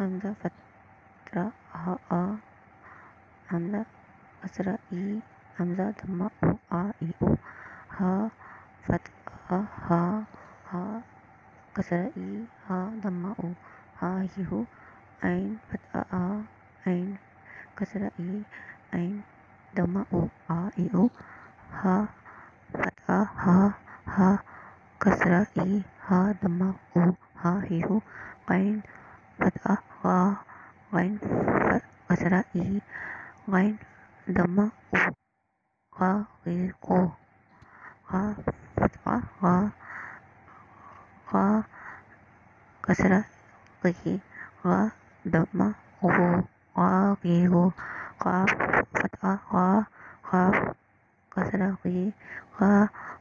حمزہ فتحہ آ حمزہ کسرہ ای حمزہ ضمہ او آ ای او ہا فتحہ ہا ہا کسرہ ای ہا ضمہ او ہا ہی ہو عین فتحہ آ عین کسرہ ای عین ضمہ او آ ای او ہا فتحہ ہا ہا کسرہ ای ہا ضمہ او ہا ہی ہو غین فتحہ غا غین کسرہ ای غین ضمہ او غا غیر غو غا فتحہ غا غا کسرہ غی غا ضمہ غو غا غی غو قاف فتحہ غا قاف کسرہ غی غا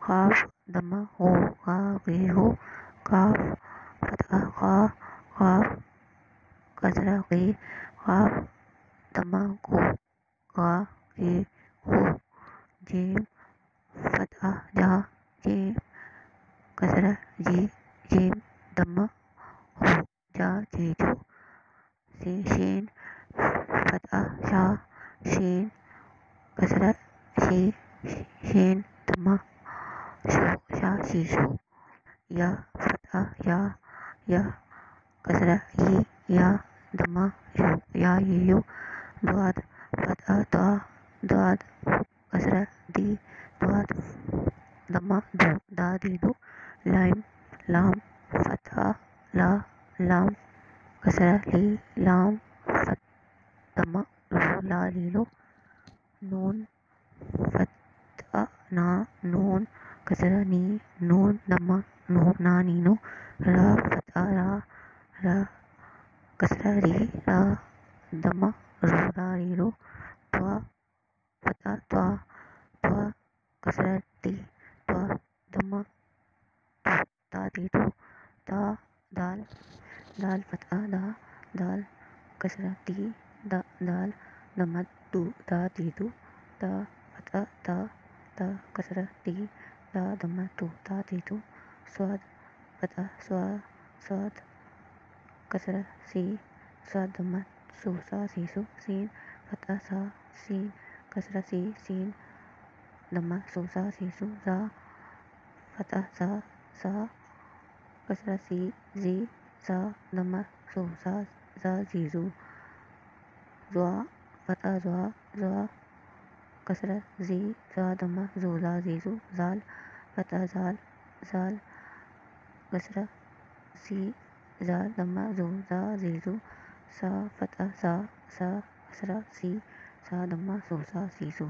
قاف ضمہ غو غا غی غو قاف فتحہ غا قاف کسرہ غی قاف ضمہ غو غا غی غو جیم فتحہ جا جیم کسرہ جی جیم ضمہ ہو جا جی جو شین فتحہ شا شین کسرہ شی شین ضمہ شو شا شیشو یا فتحہ یا یا کسرہ ی یا ضمہ یو یا یو ضاد فتحہ دا داد کسرہ دی داد ضمہ دو دا دی دو لام لام فتحہ لا لام کسرہ لی لام ضمہ لو لا لی لو نون فتحہ نا نون کسرہ نی نون ضمہ نو نا نی نو را فتحہ را را کسرہ ری را ضمہ رو را ری رو طا فتحہ طا طا کسرہ تی طا ضمہ تو تا تی تو تا دال دال فتحہ دا دال کسرہ تی دال ضمہ تو تا تی تو تا فتحہ تا تا کسرہ تی تا ضمہ تو تا تی تو صاد فتحہ سوا صاد کسرہ سی صاد ضمہ سو سا سی سو سین فتحہ سا سین کسرہ سی سین ضمہ سو سا سی سو زا فتحہ سا سا کسرہ سی زی زا ضمہ سو سا زا زی زو زوا فتحہ زوا زوا کسرہ زی زا ضمہ زو زا زی زو زال فتحہ زال زال کسرہ زی زا ضمہ زو زا زی زو سا فتحہ سا سا کسرہ سی سا ضمہ سو سا سی سو